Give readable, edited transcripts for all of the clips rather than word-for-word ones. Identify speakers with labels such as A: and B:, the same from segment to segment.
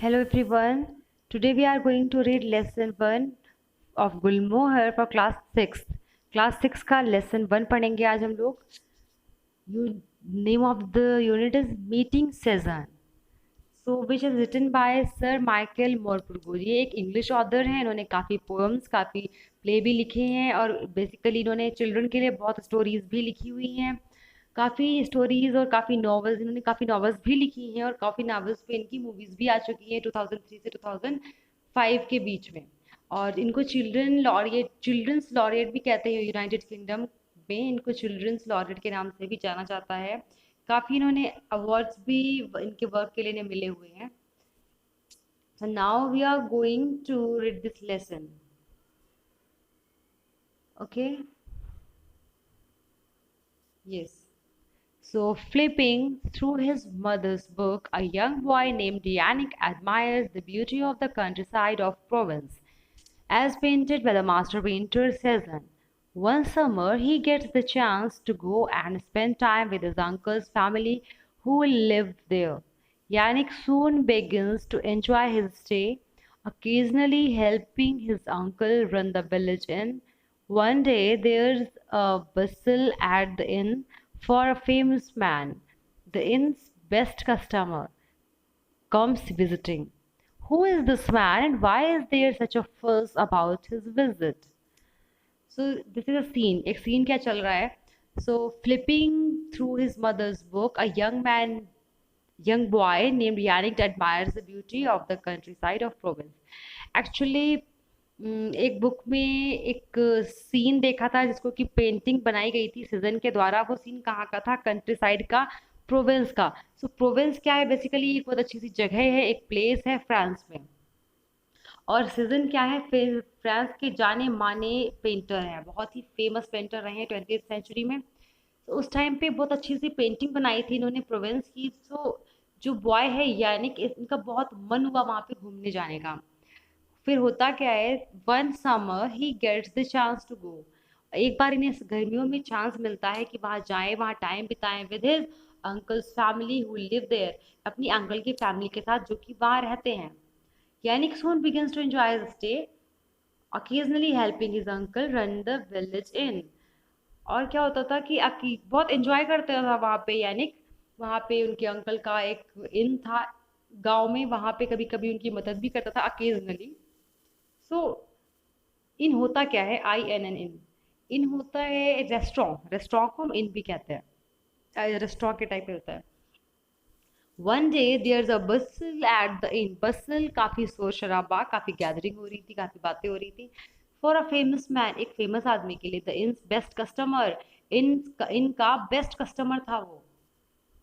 A: Hello everyone. Today we are going to read lesson 1 of Gulmohar for class 6. Class 6 का lesson 1 पढ़ेंगे आज हम लोग. Name of the unit is Meeting Cezanne. So which is written by Sir Michael Morpurgo. ये एक English author हैं. इन्होंने काफ़ी पोएम्स, काफ़ी प्ले भी लिखे हैं और बेसिकली इन्होंने चिल्ड्रन के लिए बहुत स्टोरीज भी लिखी हुई हैं. काफ़ी स्टोरीज और काफ़ी नॉवेल्स, इन्होंने काफ़ी नॉवेल्स भी लिखी हैं और काफ़ी नॉवेल्स पे इनकी मूवीज़ भी आ चुकी हैं 2003 से 2005 के बीच में. और इनको चिल्ड्रंस लॉरिएट भी कहते हैं. यूनाइटेड किंगडम में इनको चिल्ड्रंस लॉरिएट के नाम से भी जाना जाता है. काफ़ी इन्होंने अवार्ड्स भी इनके वर्क के लिए इन्हें मिले हुए हैं. So now we are going to read this lesson. Okay? Yes. So, flipping through his mother's book, a young boy named Yannick admires the beauty of the countryside of Provence, as painted by the master painter Cezanne. One summer, he gets the chance to go and spend time with his uncle's family who lived there. Yannick soon begins to enjoy his stay, occasionally helping his uncle run the village inn. One day, there's a bustle at the inn for a famous man. The inn's best customer comes visiting. Who is this man and why is there such a fuss about his visit? So this is a scene. एक scene क्या चल रहा है? So flipping through his mother's book, a young boy named Yannick admires the beauty of the countryside of Provence. Actually, एक book में एक scene देखा था जिसको कि पेंटिंग बनाई गई थी सीजन के द्वारा. वो सीन कहाँ का था? कंट्री साइड का, प्रोवेंस का. सो प्रोवेंस क्या है? बेसिकली एक बहुत अच्छी सी जगह है, एक प्लेस है फ्रांस में. और सीजन क्या है? फ्रांस के जाने माने पेंटर हैं, बहुत ही फेमस पेंटर रहे हैं 20th सेंचुरी में. तो उस टाइम पे बहुत अच्छी सी पेंटिंग बनाई थी इन्होंने प्रोवेंस की. तो जो बॉय है यानिक, इनका बहुत मन हुआ वहाँ पे घूमने जाने का. फिर होता क्या है? One summer he gets the chance to go. एक बार इन्हें गर्मियों में चांस मिलता है कि वहाँ जाएं, वहाँ टाइम बिताएं with his uncles family who live there, अपनी अंकल की फैमिली के साथ जो कि वहाँ रहते हैं. यानिक soon begins to enjoy his stay, occasionally helping his uncle run the village inn. और क्या होता था कि बहुत एंजॉय करते था वहाँ पे यानिक. वहाँ पे उनके अंकल का एक इन था गांव में, वहाँ पे कभी कभी उनकी मदद भी करता था occasionally. सो इन होता क्या है? INN इन होता है रेस्टोरेंट. रेस्टोरेंट को हम इन भी कहते हैं, रेस्टोरेंट के टाइप में होता है. One day there a bustle at the inn. Bustle काफ़ी शोर शराबा, काफ़ी गैदरिंग हो रही थी, काफ़ी बातें हो रही थी. फॉर अ फेमस मैन, एक फेमस आदमी के लिए. द इन बेस्ट कस्टमर, इनका बेस्ट कस्टमर था वो.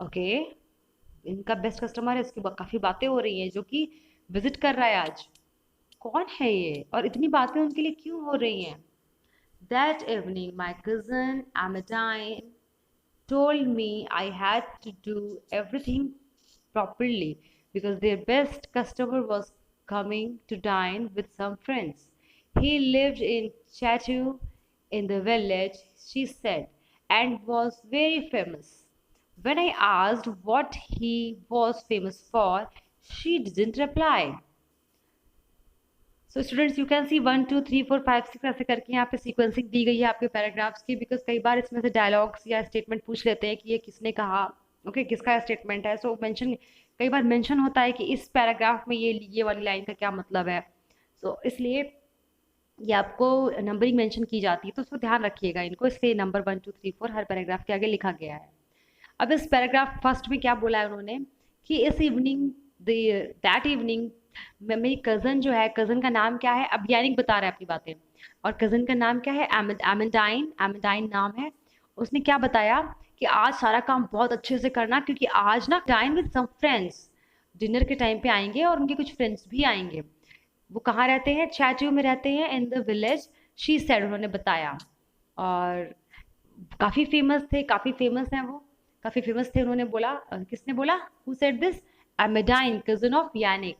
A: ओके इनका बेस्ट कस्टमर है, उसकी काफ़ी बातें हो रही हैं, जो कि विजिट कर रहा है आज. कौन है ये और इतनी बातें उनके लिए क्यों हो रही हैं? That evening my cousin Amadine told me I had to do everything properly because their best customer was coming to dine with some friends. He lived in Chateau in the village, she said, and was very famous. When I asked what he was famous for, she didn't reply. So students you can सी 1 2 3 4 5 6 ऐसे करके यहाँ पे sequencing दी गई है आपके paragraphs की. Because कई बार इसमें से डायलॉग्स या स्टेटमेंट पूछ लेते हैं कि ये किसने कहा. ओके किसका स्टेटमेंट है. सो मेंशन, कई बार मेंशन होता है कि इस पैराग्राफ में ये वाली लाइन का क्या मतलब है. सो इसलिए ये आपको नंबरिंग मेंशन की जाती है, तो उसको ध्यान रखिएगा इनको. इसलिए नंबर 1 2 3 4 हर पैराग्राफ के आगे लिखा गया है. अब इस पैराग्राफ फर्स्ट में क्या बोला है उन्होंने कि इस इवनिंग दैट इवनिंग मेरी कज़न जो है, कज़न का नाम क्या है? अब यानिक बता रहा है अपनी बातें. और कज़न का नाम क्या है? एमेंडाइन नाम है. उसने क्या बताया कि आज सारा काम बहुत अच्छे से करना क्योंकि आज ना time with some friends, dinner के टाइम पे आएंगे और उनके कुछ फ्रेंड्स भी आएंगे. वो कहाँ रहते हैं? चैट्यू में रहते हैं, in the village, she said, उन्होंने बताया. और काफ़ी फेमस थे, काफ़ी फेमस हैं वो, काफ़ी फेमस थे. उन्होंने बोला, किसने बोला? Who said this? Amedine, cousin of Yannick.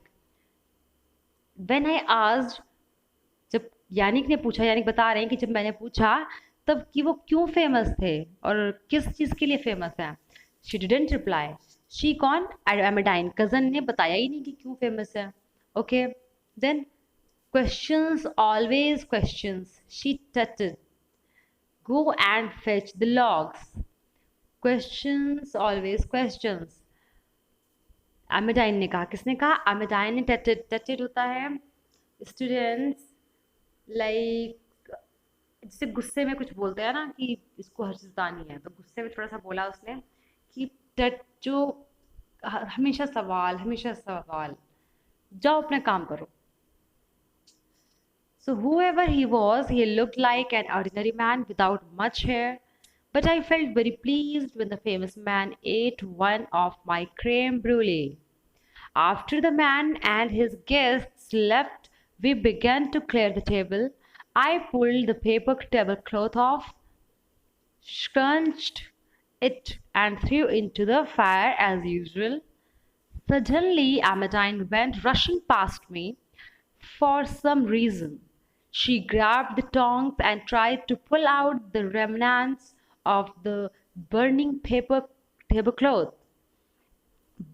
A: When I asked, जब यानिक ने पूछा, यानिक बता रहे हैं कि जब मैंने पूछा तब कि वो क्यों फेमस थे और किस चीज़ के लिए फेमस हैं. She didn't reply. शी कौन? एमेडाइन, कजन ने बताया ही नहीं कि क्यों फेमस है। Okay, then questions, always questions. She tutted. Go and fetch the logs. Questions, always questions. एमेडाइन ने कहा, किसने कहा? एमेडाइन ने। टटेड, टटेड होता है स्टूडेंट्स लाइक, जैसे गुस्से में कुछ बोलते हैं ना कि इसको हर चीज बतानी है, तो गुस्से में थोड़ा सा बोला उसने कि टट जो हमेशा सवाल, हमेशा सवाल, जाओ अपना काम करो। So whoever he was, he looked like an ordinary man without much hair. But I felt very pleased when the famous man ate one of my creme brulee. After the man and his guests left, we began to clear the table. I pulled the paper tablecloth off, scrunched it, and threw into the fire as usual. Suddenly, Amadine went rushing past me. For some reason, she grabbed the tongs and tried to pull out the remnants of the burning paper tablecloth.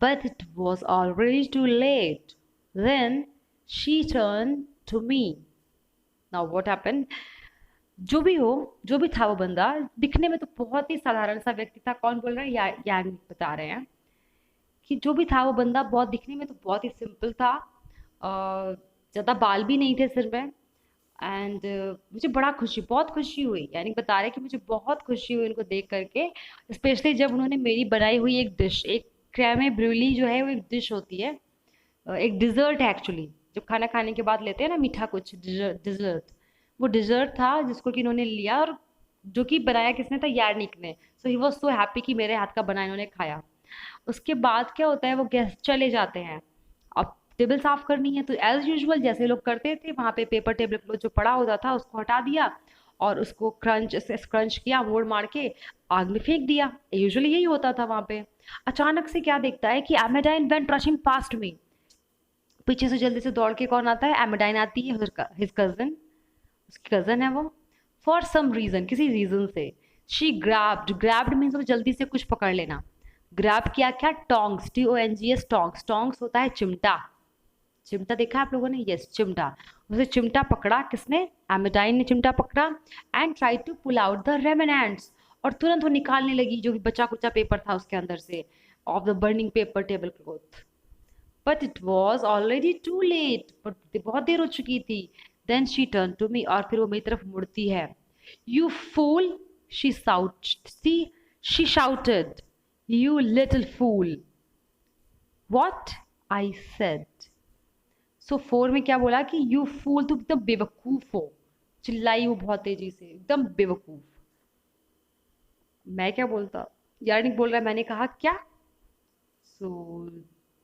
A: But it was already too late. Then she turned to me. Now what happened? जो भी हो, जो भी था वो बंदा, दिखने में तो बहुत ही साधारण सा व्यक्ति था। कौन बोल रहा है? यानी बता रहे हैं कि जो भी था वो बंदा बहुत दिखने में तो बहुत ही सिंपल था। ज़्यादा बाल भी नहीं थे सिर में। एंड मुझे बड़ा खुशी, बहुत खुशी हुई, यानी बता रहे कि मुझे बहुत खुशी हुई उनको देख करके, स्पेशली जब उन्होंने मेरी बनाई हुई एक डिश, एक क्रेमे ब्रूली जो है वो एक डिश होती है, एक डिज़र्ट है एक्चुअली, जो खाना खाने के बाद लेते हैं ना मीठा कुछ, डिज़र्ट, वो डिज़र्ट था जिसको कि इन्होंने लिया, और जो कि बनाया किसने था? यार्निक ने। सो ही वॉज सो हैप्पी कि मेरे हाथ का बना इन्होंने खाया। उसके बाद क्या होता है, वो गेस्ट चले जाते हैं, अब टेबल साफ करनी है, तो एज यूजुअल जैसे लोग करते थे वहाँ पे पेपर टेबल क्लॉथ जो पड़ा होता था उसको हटा दिया और उसको क्रंच किया, मोड़ मार के आग में फेंक दिया। यूजुअली यही होता था वहाँ पे। अचानक से क्या देखता है कि एमेडाइन वेंट रशिंग पास्ट मी। पीछे से जल्दी से दौड़ के कौन आता है? एमेडाइन आती है, हिज कजन, उसकी कजन है वो। फॉर सम रीजन, किसी रीजन से, शी ग्रैब्ड मीन्स वो जल्दी से कुछ पकड़ लेना। ग्रैब किया क्या? Tongs, TONGS, tongs. टोंग्स होता है चिमटा। चिमटा देखा आप लोगों ने? यस, चिमटा। उसे चिमटा पकड़ा, किसने? एमेडाइन ने चिमटा पकड़ा। And try to pull out the remnants, और तुरंत वो निकालने लगी जो भी बचा कुचा पेपर था उसके अंदर से, of the burning paper table cloth. But it was already too late, but बहुत देर हो चुकी थी। Then she turn to me, और फिर वो मेरी तरफ मुड़ती है। You fool, she shouted, you little fool. What? I said. So 4 में क्या बोला कि यू फूल, तुम एकदम बेवकूफ हो। चिल्लाई वो बहुत तेजी से, एकदम बेवकूफ। मैं क्या बोलता? यार्निक बोल रहा है, मैंने कहा क्या? So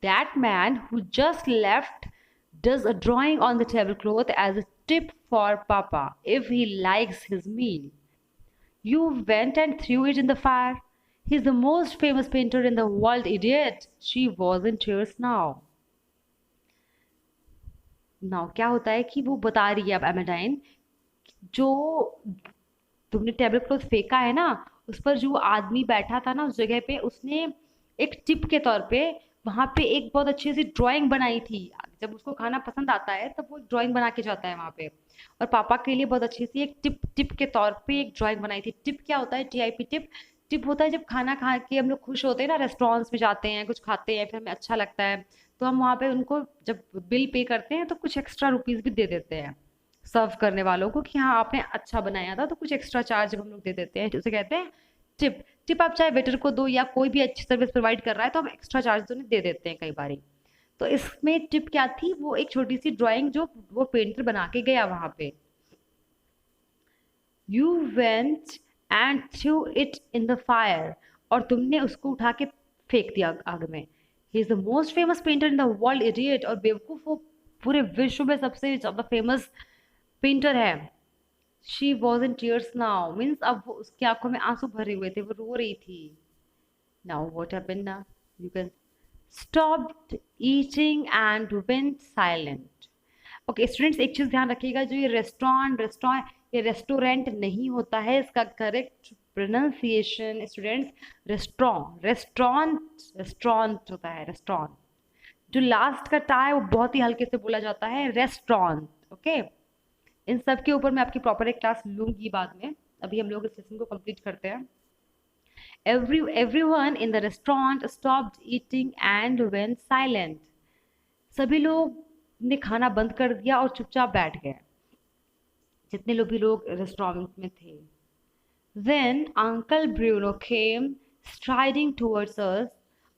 A: that man who just left does a drawing on the tablecloth as a tip for Papa if he likes his meal. You went and threw it in the fire. He's the most famous painter in the world, idiot. She was in tears now. Now क्या होता है कि वो बता रही है अब एमेडाइन, जो तुमने टेबल क्लॉथ फेंका है ना, उस पर जो आदमी बैठा था ना उस जगह पे, उसने एक टिप के तौर पे वहां पे एक बहुत अच्छी सी ड्राइंग बनाई थी। जब उसको खाना पसंद आता है तब वो ड्राइंग बना के जाता है वहां पे, और पापा के लिए बहुत अच्छी सी एक टिप टिप के तौर पे एक ड्राइंग बनाई थी। टिप क्या होता है? TIP, tip. टिप होता है जब खाना खा के हम लोग खुश होते हैं ना, रेस्टोरेंट्स में जाते हैं, कुछ खाते हैं, फिर हमें अच्छा लगता है, तो हम वहाँ पे उनको जब बिल पे करते हैं तो कुछ एक्स्ट्रा रुपीज़ भी दे देते हैं सर्व करने वालों को, कि हाँ आपने अच्छा बनाया था, तो कुछ एक्स्ट्रा चार्ज हम लोग दे देते हैं, उसे कहते हैं टिप। टिप आप चाहे वेटर को दो या कोई भी अच्छी सर्विस प्रोवाइड कर रहा है तो हम एक्स्ट्रा चार्ज उन्हें दे देते हैं कई बार। तो इसमें टिप क्या थी? वो एक छोटी सी ड्राइंग जो वो पेंटर बना के गया वहां पे। You went and through it in the fire, और तुमने उसको उठा के फेंक दिया आग में। He is the most famous painter in the world, idiot. और बेवकूफ, वो पूरे विश्व में सबसे ज्यादा फेमस पेंटर है। She was in tears now, means अब वो उसकी आंखों में आंसू भरे हुए थे, वो रो रही थी। नाउ व्हाट हैपेंड ना, you can stopped eating and went silent. Okay students, एक चीज ध्यान रखिएगा, जो ये रेस्टोरेंट, ये रेस्टोरेंट नहीं होता है, इसका correct pronunciation students, restaurant restaurant restaurant होता है, रेस्टोरेंट। जो लास्ट का टा है वो बहुत ही हल्के से बोला जाता है, रेस्टोरेंट। ओके, इन सब के ऊपर मैं आपकी प्रॉपर एक क्लास लूंगी बाद में, अभी हम लोग इस सेशन को कंप्लीट करते हैं। Everyone in the restaurant stopped eating and went silent. सभी लोग ने खाना बंद कर दिया और चुपचाप बैठ गए, जितने लोग भी लोग रेस्टोरेंट में थे। Then Uncle Bruno came striding towards us,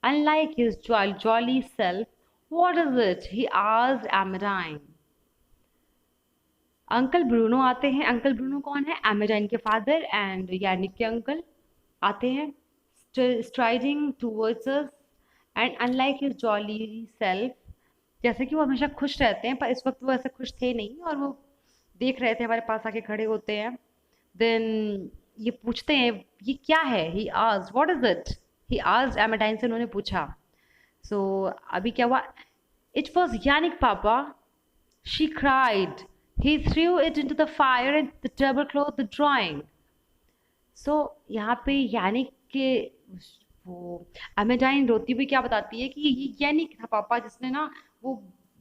A: unlike his jolly self. What is it? He asked Amadine. Uncle Bruno आते हैं। अंकल ब्रूनो कौन है? एमेडाइन के फादर एंड यानिक के अंकल आते हैं, striding towards us and unlike his jolly self, जैसे कि वो हमेशा खुश रहते हैं, पर इस वक्त वो ऐसे खुश थे नहीं और वो देख रहे थे, हमारे पास आके खड़े होते हैं। देन ये पूछते हैं ये क्या है? He asked what is it? He asked Amedine से उन्होंने पूछा। सो अभी क्या हुआ? इट वाज यानिक पापा, she cried. He threw it into the fire and the tablecloth the drawing. So यहाँ पे यानिक के वो एमेडाइन रोती हुई क्या बताती है कि ये यानिक था पापा, जिसने ना वो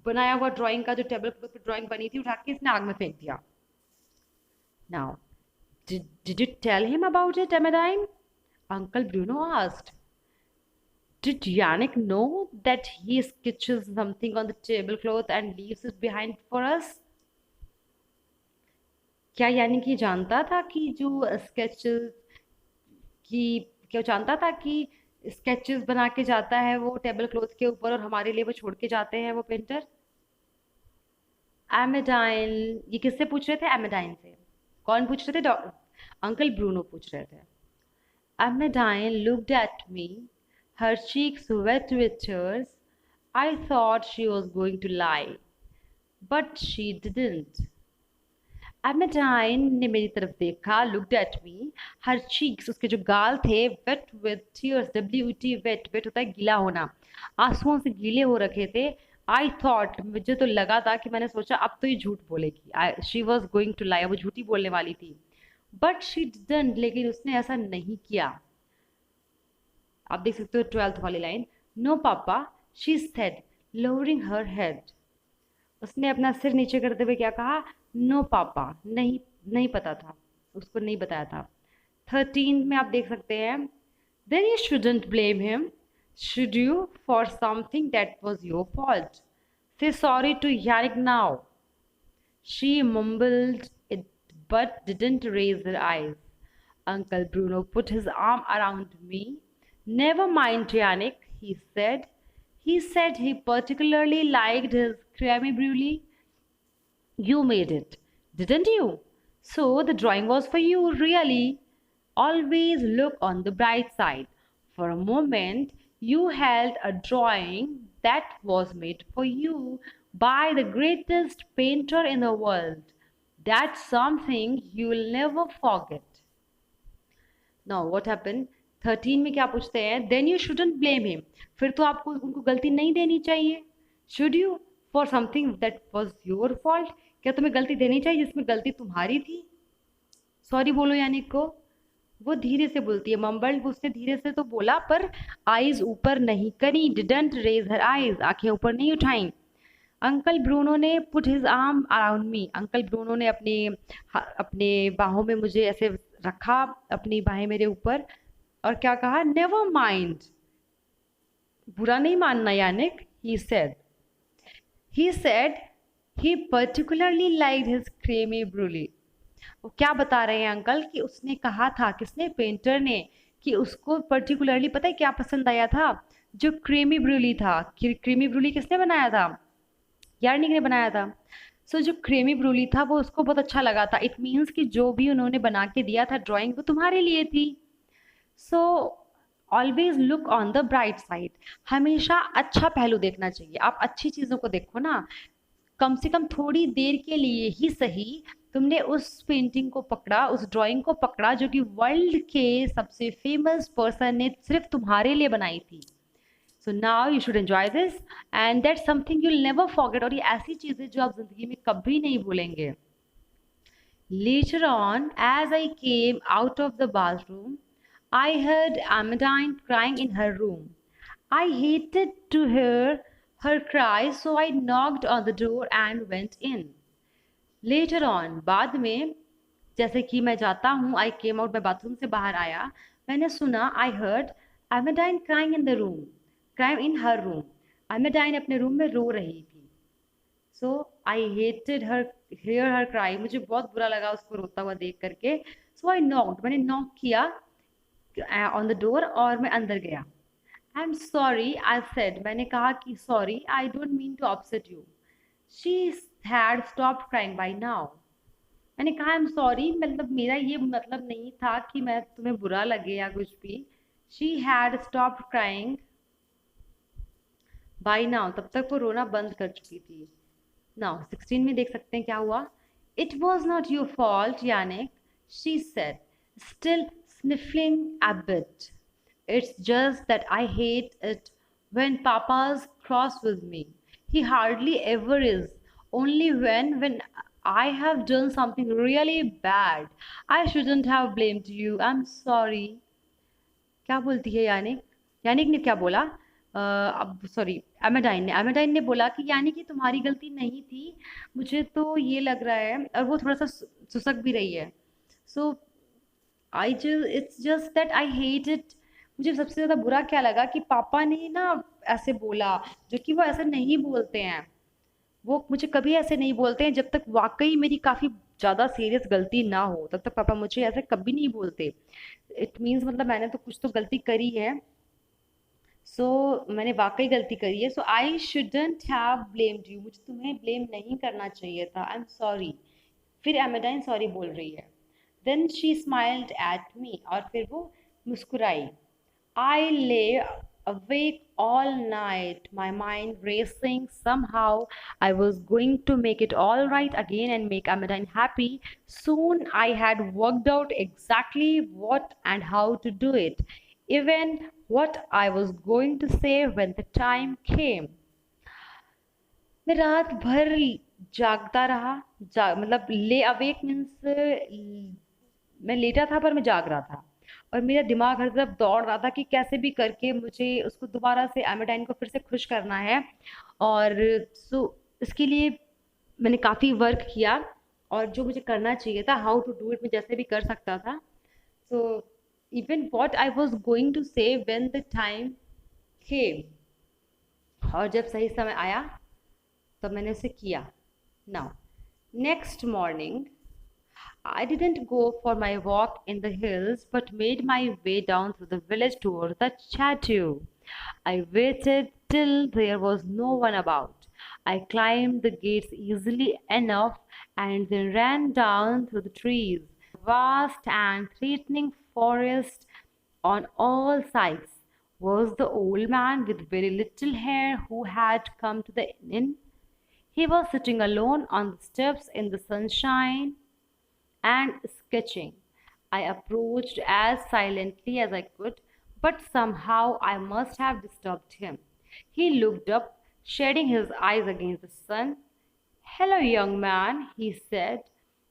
A: बनाया हुआ ड्राइंग का जो टेबल क्लॉथ पे ड्राइंग बनी थी उठा के इसने आग में फेंक दिया। Now, did you tell him about it, Amadine? Uncle Bruno asked. Did Yannick know that he sketches something on the tablecloth and leaves it behind for us? क्या यानी कि जानता था कि जो स्केचेस की क्या जानता था कि स्केचेस बना के जाता है वो टेबल क्लॉथ के ऊपर और हमारे लिए वो छोड़ के जाते हैं वो पेंटर? एमेडाइन, ये किससे पूछ रहे थे? एमेडाइन से। कौन पूछ रहे थे? अंकल ब्रूनो पूछ रहे थे। एमेडाइन looked at me, her cheeks wet with tears. I thought she was going to lie, but she didn't. एमेडाइन ने मेरी तरफ देखा, looked at me, her cheeks, उसके जो गाल थे, wet with tears, W-E-T, wet, wet होता है गीला होना, आंसुओं से गीले हो रखे थे। I thought, मुझे तो लगा था कि मैंने सोचा अब तो ये झूठ बोलेगी, she was going to lie, वो झूठी बोलने वाली थी, but she didn't, लेकिन उसने ऐसा नहीं किया। आप देख सकते हो 12th वाली लाइन, नो पापा, she said, lowering her head. उसने अपना सिर नीचे करते हुए क्या कहा? नो पापा, नहीं, नहीं पता था, उसको नहीं बताया था। 13 में आप देख सकते हैं, then you shouldn't blame him, should you, for something that was your fault. Say sorry to Yannick now. She mumbled it but didn't raise her eyes. Uncle Bruno put his arm around me. Never mind, Yannick, he said. He said he particularly liked his creme brulee. You made it, didn't you? So the drawing was for you, really. Always look on the bright side. For a moment, you held a drawing that was made for you by the greatest painter in the world. That's something you'll never forget. Now what happened? 13 में क्या पूछते हैं? Then you shouldn't blame him. फिर तो आपको उनको गलती नहीं देनी चाहिए. Should you? For something that was your fault. क्या तुम्हें गलती देनी चाहिए जिसमें गलती तुम्हारी थी? सॉरी बोलो यानिक को। वो धीरे से बोलती है, मम्बल्ड, उसने धीरे से तो बोला पर आईज ऊपर नहीं करी, डिडंट रेज हर आईज, आंखें ऊपर नहीं उठाई। अंकल ब्रूनो ने put his arm around me, uncle Bruno ने अपने बाहों में मुझे ऐसे रखा, अपनी बाहें मेरे ऊपर, और क्या कहा? नेवर माइंड, बुरा नहीं मानना Yannick, he said he particularly liked his creamy brulee. वो क्या बता रहे हैं अंकल कि उसने कहा था, किसने? पेंटर ने, कि उसको पर्टिकुलरली पता है क्या पसंद आया था? जो क्रीमी ब्रूली था। क्रीमी ब्रूली किसने बनाया था? यार्निक ने बनाया था। सो जो क्रीमी ब्रूली था वो उसको बहुत अच्छा लगा था। इट मीन्स कि जो भी उन्होंने बना के दिया था ड्राइंग वो तुम्हारे लिए थी। So always look on the bright side, हमेशा अच्छा पहलू देखना चाहिए। आप अच्छी चीज़ों को देखो ना, कम से कम थोड़ी देर के लिए ही सही तुमने उस पेंटिंग को पकड़ा, उस ड्राइंग को पकड़ा जो कि वर्ल्ड के सबसे फेमस पर्सन ने सिर्फ तुम्हारे लिए बनाई थी। So now you should enjoy this and that's something you will never forget. और ये ऐसी चीज़ें जो आप जिंदगी में कभी नहीं भूलेंगे। Later on, as I came out of the bathroom, I heard Amandine crying in her room. I hated to hear her cry, so I knocked on the door and went in. Later on, बाद में जैसे कि मैं जाता हूँ, I came out, मैं bathroom से बाहर आया, मैंने सुना, I heard Amandine crying in the room, crying in her room. Amandine अपने रूम में रो रही थी. So I hated her, hear her cry. मुझे बहुत बुरा लगा उसको रोता हुआ देख करके. So I knocked, मैंने knock किया on the door और मैं अंदर गया. I'm sorry, I said. मैंने कहा कि sorry, I don't mean to upset you. She had stopped crying by now. मैंने कहा I'm sorry, मतलब मेरा ये मतलब नहीं था कि मैं तुम्हें बुरा लगे या कुछ भी. She had stopped crying by now. तब तक वो रोना बंद कर चुकी थी. Now 16 में देख सकते हैं क्या हुआ. It was not your fault, Yannick, she said, still sniffling a bit. It's just that I hate it when Papa's cross with me. He hardly ever is. Only when I have done something really bad. I shouldn't have blamed you. I'm sorry. क्या बोलती है यानिक. Yannick ने क्या बोला. अब sorry, एमेडाइन ने बोला कि यानी कि तुम्हारी गलती नहीं थी, मुझे तो ये लग रहा है, और वो थोड़ा सा सुसक भी रही है. So I just it's just that I hate it. मुझे सबसे ज़्यादा बुरा क्या लगा कि पापा ने ना ऐसे बोला, जो कि वो ऐसे नहीं बोलते हैं. वो मुझे कभी ऐसे नहीं बोलते हैं, जब तक वाकई मेरी काफ़ी ज़्यादा सीरियस गलती ना हो तब तक पापा मुझे ऐसे कभी नहीं बोलते. इट मीन्स मतलब मैंने तो कुछ तो गलती करी है. मैंने वाकई गलती करी है. I shouldn't have blamed you. मुझे तुम्हें ब्लेम नहीं करना चाहिए था. I am sorry. फिर एमेडाइन सॉरी बोल रही है. Then she smiled at me. और फिर वो मुस्कुराई. I lay awake all night, my mind racing. Somehow I was going to make it all right again and make Amadine happy. Soon I had worked out exactly what and how to do it, even what I was going to say when the time came. मैं रात भर जागता रहा. मतलब ले awake means मैं लेटा था पर मैं जाग रहा था, और मेरा दिमाग हर तरफ दौड़ रहा था कि कैसे भी करके मुझे उसको दोबारा से एमेडाइन को फिर से खुश करना है. और इसके लिए मैंने काफ़ी वर्क किया, और जो मुझे करना चाहिए था, हाउ टू डू इट, मैं जैसे भी कर सकता था. So even what I was going to say when the time came, और जब सही समय आया तो मैंने उसे किया. Now next morning I didn't go for my walk in the hills, but made my way down through the village toward the chateau. I waited till there was no one about. I climbed the gates easily enough and then ran down through the trees. Vast and threatening forest on all sides. Was the old man with very little hair who had come to the inn? He was sitting alone on the steps in the sunshine and sketching. I approached as silently as I could, but somehow I must have disturbed him. He looked up, shading his eyes against the sun. Hello, young man, he said.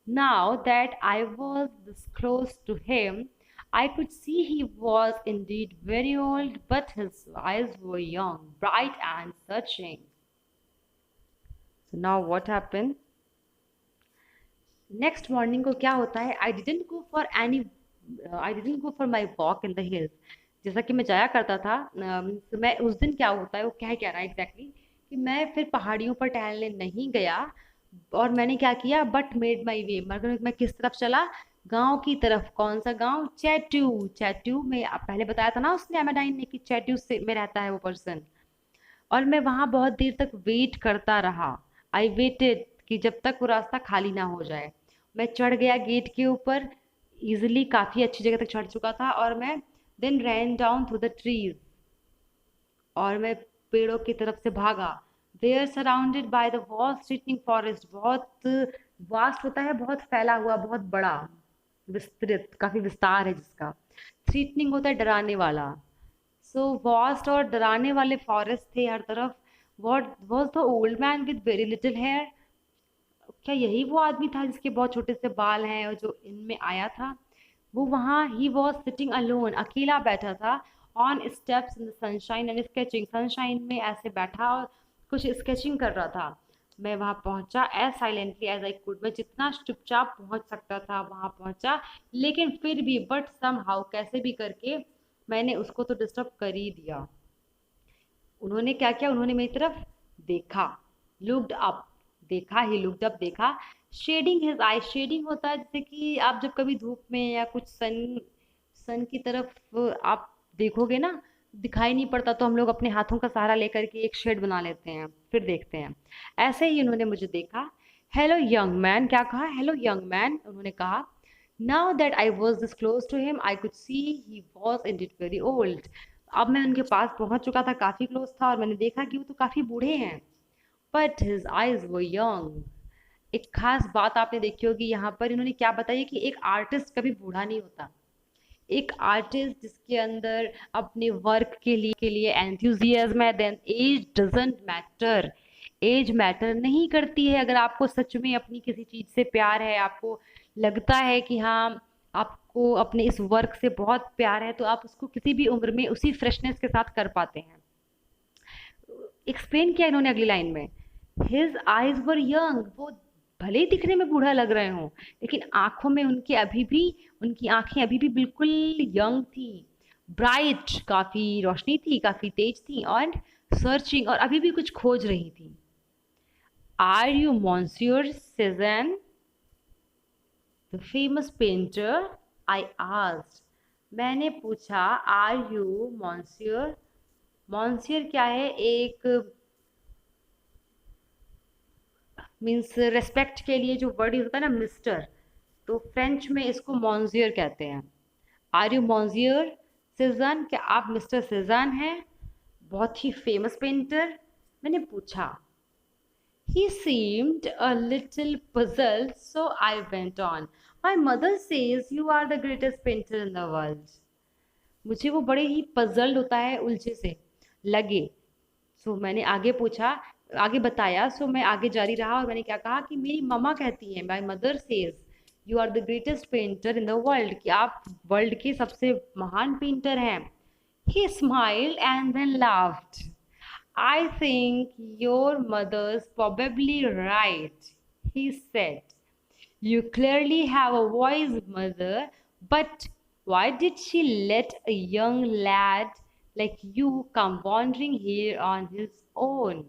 A: Now that I was this close to him, I could see he was indeed very old, but his eyes were young, bright, and searching. So, now what happened? Next morning को क्या होता है. I didn't go for my walk in the hills. जैसा कि मैं जाया करता था. तो मैं उस दिन क्या होता है, वो क्या कह रहा है एग्जैक्टली, कि मैं फिर पहाड़ियों पर टहलने नहीं गया. और मैंने क्या किया, बट मेड माई वे, मगर मैं किस तरफ चला, गांव की तरफ. कौन सा गांव, चैट्यू. चैट्यू में पहले बताया था ना उसने, एमेडाइन ने, कि चैट्यू से में रहता है वो पर्सन. और मैं वहाँ बहुत देर तक वेट करता रहा. आई वेटेड कि जब तक वो रास्ता खाली ना हो जाए. मैं चढ़ गया गेट के ऊपर इजीली, काफ़ी अच्छी जगह तक चढ़ चुका था. और मैं then ran down through the trees, और मैं पेड़ों की तरफ से भागा. There surrounded by the vast stretching forest. बहुत वास्ट होता है, बहुत फैला हुआ, बहुत बड़ा, विस्तृत, काफ़ी विस्तार है जिसका. स्ट्रीटनिंग होता है डराने वाला. सो वास्ट और डराने वाले फॉरेस्ट थे हर तरफ. What was the old man with very little hair. क्या यही वो आदमी था जिसके बहुत छोटे से बाल हैं और जो इनमें आया था? वो वहाँ ही वॉज सिटिंग अलोन, अकेला बैठा था on steps in the sunshine and sketching, sunshine में ऐसे बैठा और कुछ स्केचिंग कर रहा था। मैं वहाँ पहुँचा as silently as I could, मैं जितना चुपचाप पहुँच सकता था वहाँ पहुँचा, लेकिन फिर भी बट सम हाउ, कैसे भी करके मैंने उसको तो डिस्टर्ब कर ही दिया। उन्होंने क्या किया, उन्होंने मेरी तरफ देखा, लुक्ड अप, देखा ही लुक्ड अप, देखा। शेडिंग हिज आई, शेडिंग होता है जैसे कि आप जब कभी धूप में या कुछ सन सन की तरफ आप देखोगे ना, दिखाई नहीं पड़ता तो हम लोग अपने हाथों का सहारा लेकर के एक शेड बना लेते हैं, फिर देखते हैं। ऐसे ही उन्होंने मुझे देखा। हेलो यंग मैन, क्या कहा, हेलो यंग मैन उन्होंने कहा। Now that I was this close to him I could see he was indeed very old. अब मैं उनके पास पहुंच चुका था, काफी क्लोज था, और मैंने देखा कि वो तो काफी बूढ़े हैं। But his eyes were young. एक खास बात आपने देखी होगी यहाँ पर, इन्होंने क्या बताया कि एक आर्टिस्ट कभी बूढ़ा नहीं होता। एक आर्टिस्ट जिसके अंदर अपने वर्क के लिए एंथुजियाज्म है, then age doesn't matter. Age matter नहीं करती है। अगर आपको सच में अपनी किसी चीज से प्यार है, आपको लगता है कि हाँ आपको अपने इस वर्क से बहुत प्यार है, तो आप उसको किसी भी उम्र में उसी फ्रेशनेस के साथ कर पाते हैं। एक्सप्लेन किया इन्होंने अगली लाइन में, हिज आईज वर यंग, वो भले ही दिखने में बूढ़ा लग रहे हों, लेकिन आंखों में उनकी आंखें अभी भी बिल्कुल यंग थी, ब्राइट, काफी रोशनी थी, काफी तेज थी, और सर्चिंग, और अभी भी कुछ खोज रही थी। Are you monsieur Cezanne the famous painter, I asked. मैंने पूछा, आर यू मॉन्सियर, मॉन्सियर क्या है, एक मीन्स रेस्पेक्ट के लिए जो वर्ड यूज होता है ना, मिस्टर, तो फ्रेंच में इसको मॉन्जियर कहते हैं। आर यू मॉन्जियर सेजान, क्या आप मिस्टर सेजान हैं, बहुत ही फेमस पेंटर? मैंने पूछा। He seemed a little puzzled, so I went on. My mother says you are the greatest painter in the world. मुझे वो बड़े ही पजल्ड होता है, उलझे से लगे। सो मैंने आगे पूछा, आगे बताया। सो मैं आगे जारी रहा और मैंने क्या कहा कि मेरी मम्मा कहती है, my mother says you are the greatest painter in the world, कि आप वर्ल्ड के सबसे महान पेंटर हैं। He smiled and then laughed. I think your mother's probably right, he said. You clearly have a wise mother, but why did she let a young lad like you come wandering here on his own?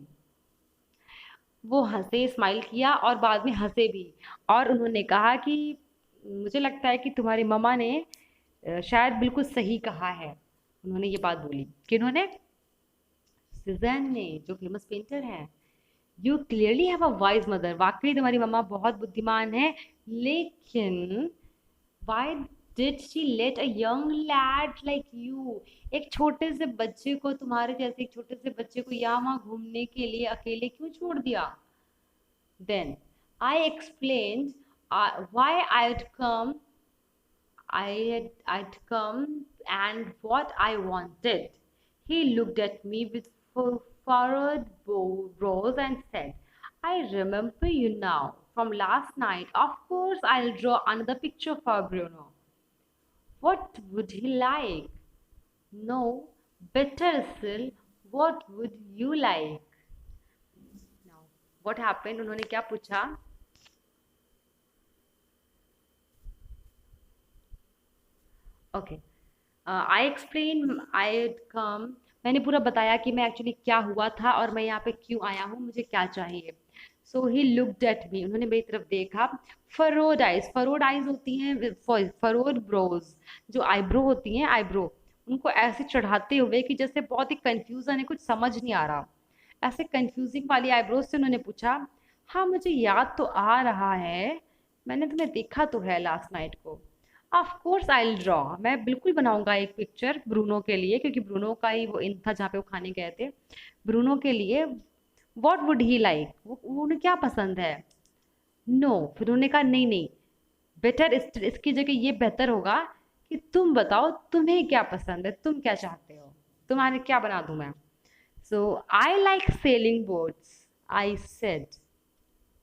A: वो हंसे, smile किया और बाद में हंसे भी, और उन्होंने कहा कि मुझे लगता है कि तुम्हारी मम्मा ने शायद बिल्कुल सही कहा है। उन्होंने ये बात बोली कि उन्होंने, सिजन ने, जो फेमस पेंटर है। You clearly have a wise mother, वाकई तुम्हारी मम्मा बहुत बुद्धिमान है, लेकिन why did she late a young lead like you, एक छोटे से बच्चे को, तुम्हारे जैसे एक छोटे से बच्चे को यहाँ वहाँ घूमने के लिए अकेले क्यों छोड़ दिया? Then I explained why I'd come and what I wanted. He looked at me with furrowed brows and said, I remember you now from last night. Of course, I'll draw another picture for Bruno. What would he like? No, better still, what would you like? Now, what happened? उन्होंने क्या पूछा? Okay, I explain I कम, मैंने पूरा बताया कि मैं actually क्या हुआ था और मैं यहाँ पे क्यों आया हूँ, मुझे क्या चाहिए। सो ही लुक्ड एट मी, उन्होंने मेरी तरफ देखा। फरोड आइज होती हैं, फरोड ब्रोज, जो आईब्रो होती हैं, आईब्रो उनको ऐसे चढ़ाते हुए कि जैसे बहुत ही कंफ्यूजन है, कुछ समझ नहीं आ रहा, ऐसे कंफ्यूजिंग वाली आईब्रोज से उन्होंने पूछा। हाँ मुझे याद तो आ रहा है, मैंने तुम्हें देखा तो है लास्ट नाइट को। Of course I will draw, मैं बिल्कुल बनाऊंगा एक पिक्चर ब्रूनो के लिए, क्योंकि ब्रूनो का ही वो इन था जहाँ पे वो खाने गए थे, ब्रूनो के लिए। व्हाट वुड ही लाइक, वो उन्हें क्या पसंद है? नो, फिर उन्होंने कहा नहीं नहीं, बेटर इसकी जगह ये बेहतर होगा कि तुम बताओ तुम्हें क्या पसंद है, तुम क्या चाहते हो, तुम्हारे क्या बना दूं मैं? So I like sailing boats, I said.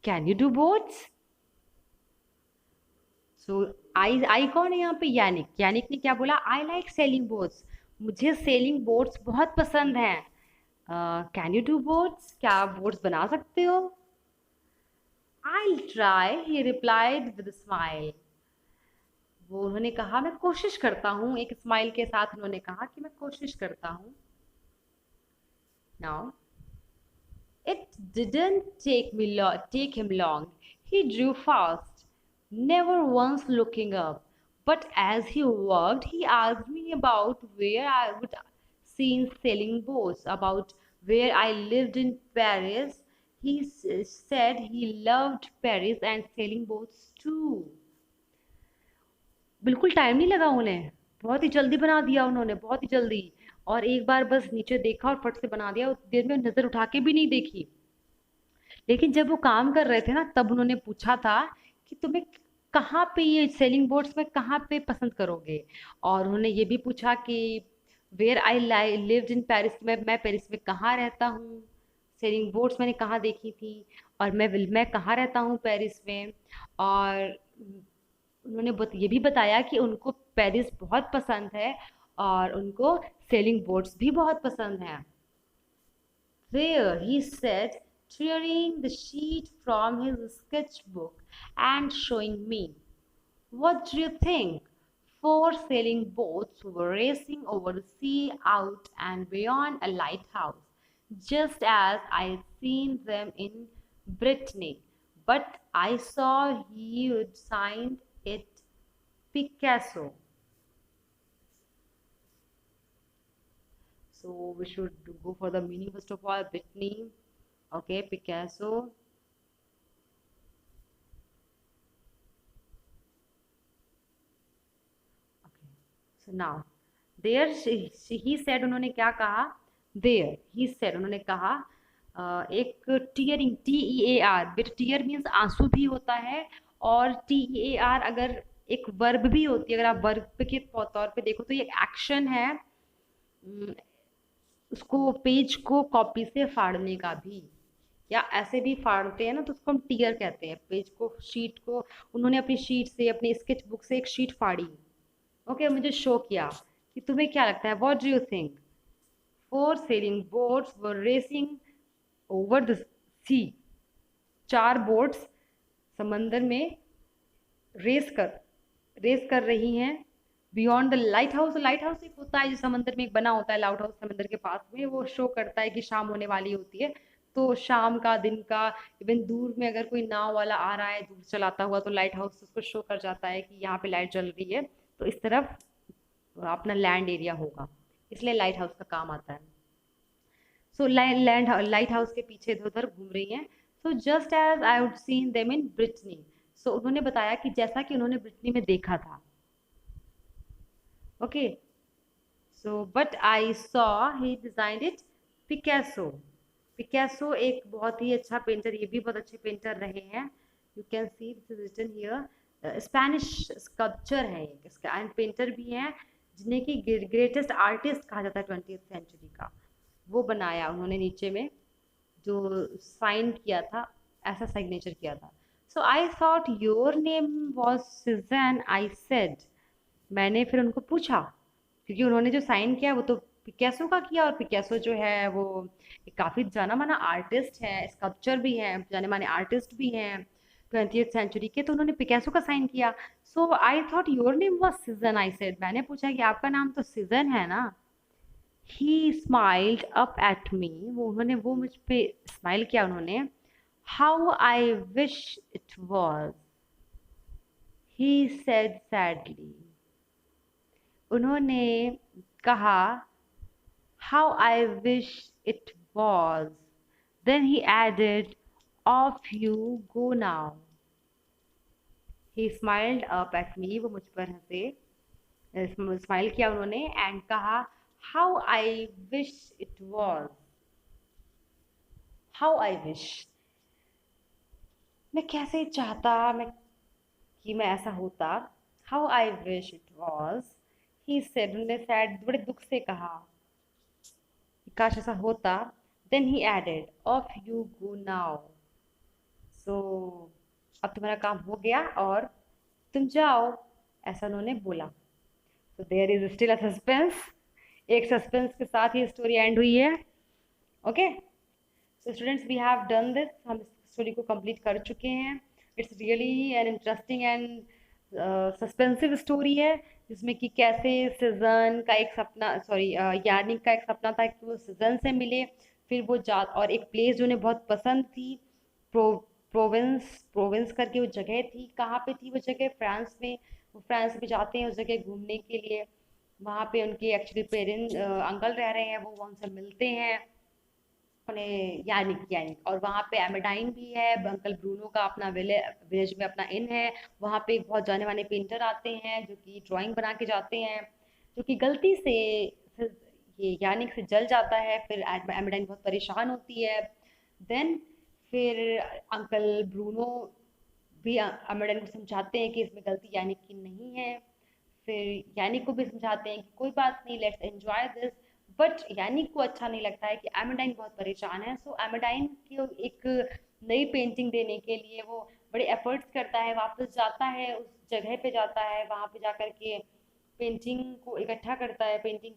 A: Can you do boats? So I कौन है यहाँ पे? यानिक। यानिक ने क्या बोला? आई लाइक सेलिंग बोट्स, मुझे सेलिंग बोट्स बहुत पसंद हैं। Can you do boats? क्या आप बोट्स बना सकते हो? I try, he replied with smile. वो उन्होंने कहा मैं कोशिश करता हूँ, एक स्माइल के साथ उन्होंने कहा कि मैं कोशिश करता हूँ। Now it didn't take him long. He drew fast, never once looking up. But as he walked, he asked me about where I would seen sailing boats, about where I lived in Paris. He said he loved Paris and sailing boats too. बिल्कुल time नहीं लगा उन्हें, बहुत ही जल्दी बना दिया उन्होंने, बहुत ही जल्दी। और एक बार बस नीचे देखा और फट से बना दिया, उस देर में नजर उठा के भी नहीं देखी। लेकिन जब वो काम कर रहे थे ना, तब उन्होंने पूछा था कि तुम्हें कहाँ पे ये सेलिंग बोट्स में कहाँ पे पसंद करोगे। और उन्होंने ये भी पूछा कि where I lived in Paris, मैं पेरिस में कहाँ रहता हूँ, सेलिंग बोट्स मैंने कहाँ देखी थी, और मैं कहाँ रहता हूँ पेरिस में। और उन्होंने ये भी बताया कि उनको पेरिस बहुत पसंद है और उनको सेलिंग बोट्स भी बहुत पसंद हैं। There, he said, tearing the sheet from his sketchbook and showing me. What do you think? Four sailing boats were racing over the sea out and beyond a lighthouse, just as I'd seen them in Brittany. But I saw he'd signed it Picasso. So we should go for the meaning first of all. Brittany, okay, Picasso. Okay. So now, there he said, उन्होंने क्या कहा? There he said, उन्होंने कहा एक tearing, TEAR, बेटा tier means आंसू भी होता है, और TEAR अगर एक वर्ब भी होती है। अगर आप वर्ब के तौर पे देखो तो ये एक्शन है, उसको पेज को कॉपी से फाड़ने का भी, या ऐसे भी फाड़ते हैं ना, तो उसको हम टीयर कहते हैं। पेज को, शीट को उन्होंने अपनी शीट से, अपनी स्केच बुक से एक शीट फाड़ी, ओके, मुझे शो किया कि तुम्हें क्या लगता है, what do you think? Four sailing boats were racing over the sea, चार बोट्स समंदर में रेस कर रही हैं beyond the lighthouse. Lighthouse एक होता है जो समंदर में एक बना होता है, लाइट हाउस समंदर के पास में, वो शो करता है कि शाम होने वाली होती है। तो शाम का, दिन का, इवन दूर में अगर कोई नाव वाला आ रहा है दूर चलाता हुआ, तो लाइट हाउस उसको शो कर जाता है कि यहाँ पे लाइट जल रही है, तो इस तरफ अपना लैंड एरिया होगा, इसलिए लाइट हाउस का काम आता है। सो लाइट हाउस के पीछे इधर उधर घूम रही हैं। So just as I would seen them in Brittany, so उन्होंने बताया कि जैसा कि उन्होंने ब्रिटनी में देखा था, okay. So but I saw he designed it Picasso. Picasso एक बहुत ही अच्छा पेंटर, ये भी बहुत अच्छे पेंटर रहे हैं। You can see this is written here, Spanish sculpture है इसका, एंड पेंटर भी हैं, जिन्हें कि ग्रेटेस्ट आर्टिस्ट कहा जाता है 20th सेंचुरी का। वो बनाया उन्होंने, नीचे में जो साइन किया था, ऐसा सिग्नेचर किया था। So I thought your name was Cezanne, I said, मैंने फिर उनको पूछा, क्योंकि उन्होंने जो साइन किया वो तो पिकासो का किया, और पिकासो जो है वो एक काफ़ी जाना माना आर्टिस्ट है, स्कल्पचर भी है, जाने माने आर्टिस्ट भी हैं 20th सेंचुरी के, तो उन्होंने पिकासो का साइन किया। So I thought your name was Cezanne, I said, मैंने पूछा कि आपका नाम तो सीजन है ना। He smiled up at me, वो मुझ पे स्माइल किया उन्होंने। How I wish it was, he said sadly, उन्होंने कहा how I wish it was, then he added off you go now. He smiled up at me, वो मुझ पर हंसे, स्माइल किया उन्होंने, एंड कहा how I wish it was, how I wish, मैं कैसे चाहता कि मैं ऐसा होता। How I wish it was, he said, उन्होंने सैड, बड़े दुख से कहा, काश ऐसा होता। Then he added off you go now, so अब तुम्हारा काम हो गया और तुम जाओ, ऐसा उन्होंने बोला। तो there is still a suspense. एक सस्पेंस के साथ ही स्टोरी एंड हुई है। Okay, so students we have done this, हम इस स्टोरी को कंप्लीट कर चुके हैं। It's really an interesting and suspensive story है, जिसमें कि कैसे सीजन का एक सपना, सॉरी यार्निक का एक सपना था कि वो सीजन से मिले, फिर वो जा और एक प्लेस जो उन्हें बहुत पसंद थी, प्रो प्रोविंस प्रोविंस करके वो जगह थी। कहाँ पे थी वो जगह? फ्रांस में। वो फ्रांस में जाते हैं उस जगह घूमने के लिए। वहाँ पे उनके एक्चुअली पेरेंट अंकल रह रहे हैं, वो उनसे मिलते हैं अपने यानिक यानिक और वहाँ पे एमेडाइन भी है, अंकल ब्रूनो का अपना विलेज में अपना इन है। वहाँ पे एक बहुत जाने माने पेंटर आते हैं जो कि ड्राइंग बना के जाते हैं, जो कि गलती से ये यानिक से जल जाता है। फिर एमेडाइन बहुत परेशान होती है। देन फिर अंकल ब्रूनो भी एमेडाइन को समझाते हैं कि इसमें गलती यानिक की नहीं है। फिर यानिक को भी समझाते हैं कि कोई बात नहीं, let's enjoy this. But Yannick को अच्छा नहीं लगता है कि एमेडाइन बहुत परेशान है। सो एमेडाइन को एक नई पेंटिंग देने के लिए वो बड़े एफर्ट्स करता है, वापस जाता है उस जगह पे, जाता है वहाँ पे जाकर के पेंटिंग को इकट्ठा करता है, पेंटिंग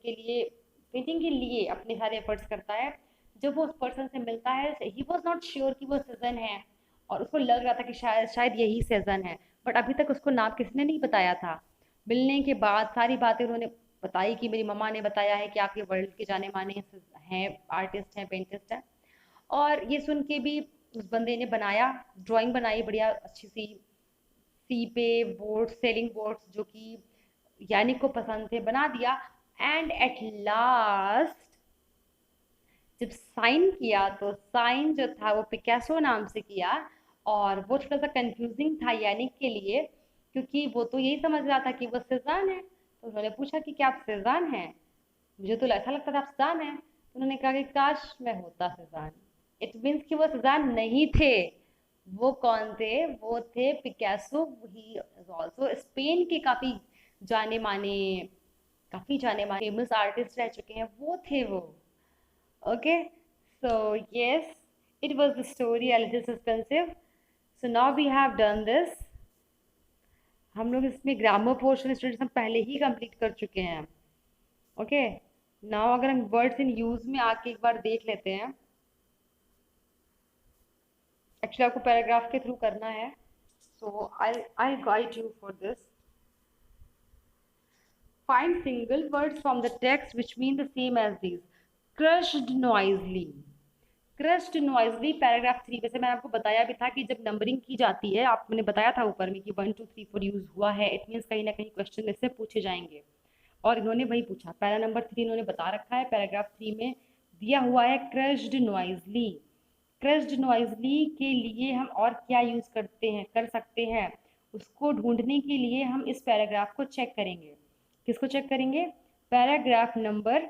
A: के लिए अपने सारे एफर्ट्स करता है। जब वो उस पर्सन से मिलता है, ही वॉज नॉट श्योर कि वो सीजन है, और उसको लग रहा था कि शायद शायद यही सीजन है, बट अभी तक उसको नाम किसने नहीं बताया था। मिलने के बाद सारी बातें उन्होंने बताई कि मेरी मम्मा ने बताया है कि आप ये वर्ल्ड के जाने माने हैं, आर्टिस्ट हैं, पेंटिस्ट हैं। और ये सुन के भी उस बंदे ने बनाया, ड्राइंग बनाई बढ़िया अच्छी सी, सी पे बोर्ड, सेलिंग बोर्ड्स जो कि यानिक को पसंद थे, बना दिया। एंड एट लास्ट जब साइन किया, तो साइन जो था वो पिकासो नाम से किया। और वो थोड़ा सा कंफ्यूजिंग था यानिक के लिए, क्योंकि वो तो यही समझ रहा था कि वो सेजान है। तो उन्होंने पूछा कि क्या आप सेजान हैं? मुझे तो ऐसा लगता था आप सेजान हैं। तो उन्होंने कहा कि काश मैं होता सेजान। इट मीन्स कि वो सेजान नहीं थे। वो कौन थे? वो थे पिकासो। ही ऑल्सो स्पेन के काफी जाने माने फेमस आर्टिस्ट रह चुके हैं, वो थे वो। Okay, so yes, it was the story a little suspensive. So now we have done this. हम लोग इसमें ग्रामर पोर्शन स्टूडेंट्स हम पहले ही कंप्लीट कर चुके हैं। ओके, नाउ अगर हम वर्ड्स इन यूज में आके एक बार देख लेते हैं। एक्चुअली आपको पैराग्राफ के थ्रू करना है, so I guide you for this. Find single words from the text which mean the same as these. Crushed noisily. Crust Noisli paragraph 3। वैसे मैंने आपको बताया भी था कि जब नंबरिंग की जाती है, आपने बताया था ऊपर में कि 1 2 3 4 यूज हुआ है, इट मीन्स कहीं ना कहीं क्वेश्चन इससे पूछे जाएंगे। और इन्होंने वही पूछा, पैरा नंबर 3 इन्होंने बता रखा है, पैराग्राफ 3 में दिया हुआ है क्रस्ड नॉइजली। क्रस्ड नॉइजली के लिए हम और क्या यूज कर सकते हैं, उसको ढूंढने के लिए हम इस पैराग्राफ को चेक करेंगे। किसको चेक करेंगे? पैराग्राफ नंबर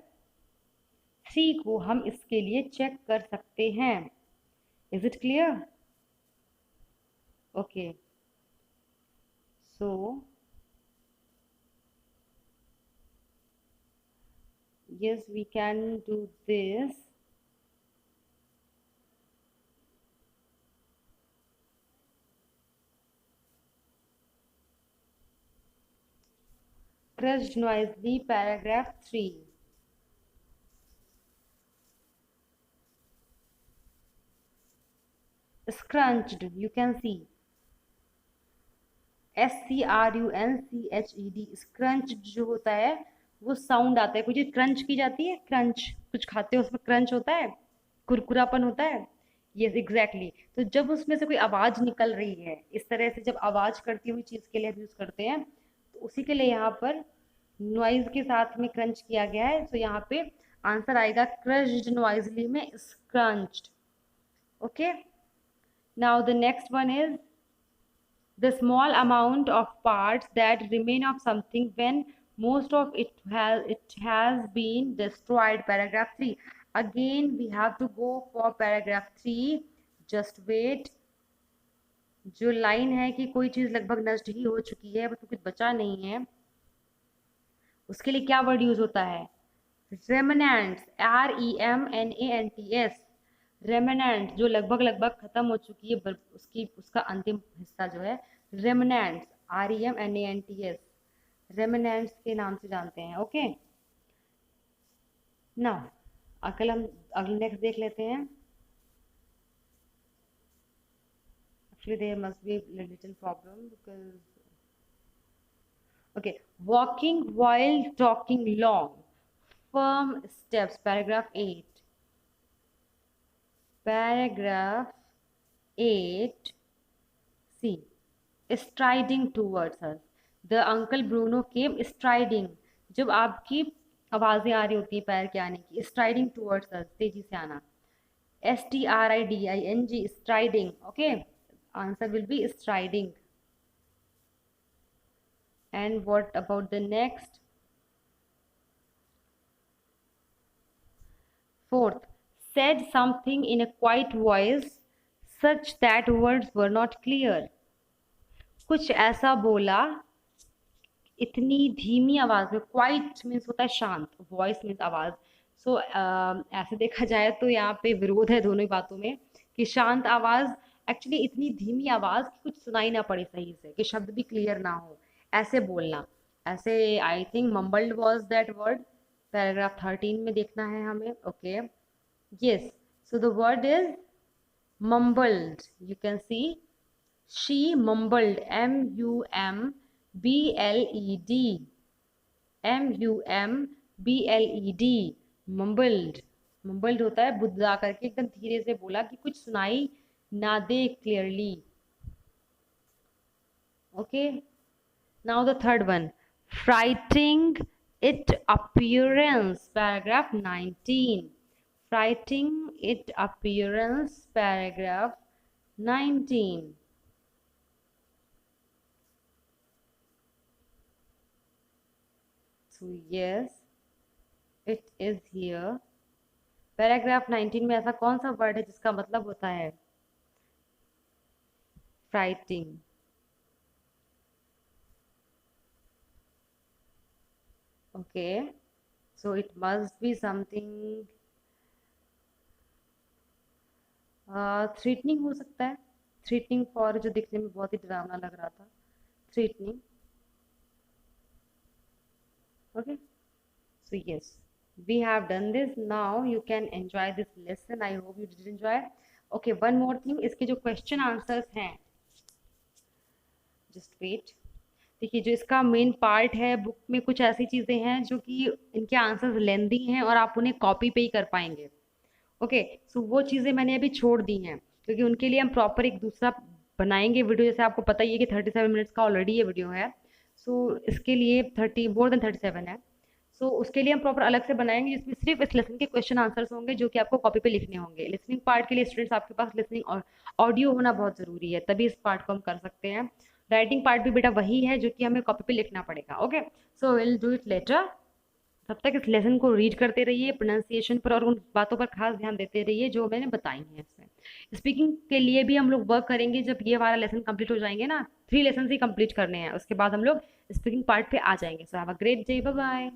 A: 3 को हम इसके लिए चेक कर सकते हैं। Is it clear? Okay, so yes, we can do this. Crushed noisily, paragraph 3. Scrunched, you can see. SCRUNCHED, scrunched जो होता है वो साउंड आता है, कोई चीज क्रंच की जाती है, क्रंच कुछ खाते हो उसमें क्रंच होता है, कुरकुरापन होता है। Yes exactly. तो जब उसमें से कोई आवाज निकल रही है, इस तरह से जब आवाज करती हुई चीज के लिए हम यूज करते हैं, तो उसी के लिए यहाँ पर नॉइज के साथ में क्रंच किया गया है। तो यहाँ पे आंसर आएगा क्रश्ड नॉइजली में scrunched. Okay, now the next one is the small amount of parts that remain of something when most of it has been destroyed. Paragraph 3. Again we have to go for paragraph 3. Just wait. जो line है कि कोई चीज लगभग नष्ट ही हो चुकी है, उसमें कुछ बचा नहीं है, उसके लिए क्या वर्ड यूज होता है? Remnants, REMNANTS। रेमिनेंट जो लगभग लगभग खत्म हो चुकी है, उसकी उसका अंतिम हिस्सा जो है रेमिनेंट्स, REMNANTS, रेमिनेंट्स के नाम से जानते हैं। ओके ना, अगले नेक्स्ट देख लेते हैं। Actually, there must be a little problem because okay, walking while talking long, firm steps. Paragraph 8. Paragraph 8. C. Striding towards us. The uncle Bruno came striding. जब आपकी आवाजें आ रही होती है पैर के आने की, striding towards us, तेजी से आना। STRIDING, striding. Okay, answer will be striding. And what about the next? Fourth, said something in a quiet voice such that words were not clear. कुछ ऐसा बोला इतनी धीमी आवाज में, क्वाइट मीन्स होता है शांत, वॉइस मीन्स आवाज। सो ऐसे देखा जाए तो यहाँ पे विरोध है दोनों ही बातों में, कि शांत आवाज एक्चुअली इतनी धीमी आवाज कि कुछ सुनाई ना पड़े सही से, कि शब्द भी क्लियर ना हो, ऐसे बोलना। ऐसे I think mumbled was that word. Paragraph 13 में देखना है हमें। Okay, yes, so the word is mumbled. You can see she mumbled, MUMBLED, MUMBLED, mumbled। mumbled होता है बुदबुदा करके एकदम धीरे से बोला कि कुछ सुनाई ना they clearly. Okay, now the third one, frightening it appearance, paragraph 19। frightening it appearance, paragraph 19। So yes, it is here। Paragraph 19 में ऐसा कौन सा वर्ड है जिसका मतलब होता है frightening? Okay, so it must be something threatening हो सकता है। थ्रेटनिंग फॉर, जो दिखने में बहुत ही डरावना लग रहा था, threatening. Okay, so yes, we have done this। now you can enjoy this lesson। I hope you did enjoy। okay, one more thing, इसके जो क्वेश्चन आंसर्स हैं, जस्ट वेट। देखिए, जो इसका मेन पार्ट है बुक में, कुछ ऐसी चीजें हैं जो कि इनके आंसर्स लेंदी हैं और आप उन्हें कॉपी पे ही कर पाएंगे। ओके, सो वो चीजें मैंने अभी छोड़ दी हैं, क्योंकि उनके लिए हम प्रॉपर एक दूसरा बनाएंगे वीडियो। जैसे आपको पता ही है कि 37 मिनट्स का ऑलरेडी ये वीडियो है। सो इसके लिए 30 मोर देन 37 है। सो उसके लिए हम प्रॉपर अलग से बनाएंगे, जिसमें सिर्फ इस लेसन के क्वेश्चन आंसर्स होंगे, जो कि आपको कॉपी पे लिखने होंगे। लिसनिंग पार्ट के लिए स्टूडेंट्स आपके पास लिसनिंग और ऑडियो होना बहुत ज़रूरी है, तभी इस पार्ट को हम कर सकते हैं। राइटिंग पार्ट भी बेटा वही है जो कि हमें कॉपी पे लिखना पड़ेगा। Okay, so will do it later. तब तक इस लेसन को रीड करते रहिए, प्रोनाउंसिएशन पर और उन बातों पर खास ध्यान देते रहिए जो मैंने बताई हैं इसमें। स्पीकिंग के लिए भी हम लोग वर्क करेंगे जब ये हमारा लेसन कंप्लीट हो जाएंगे ना। 3 लेसन ही कंप्लीट करने हैं, उसके बाद हम लोग स्पीकिंग पार्ट पे आ जाएंगे। So have a great day, bye bye.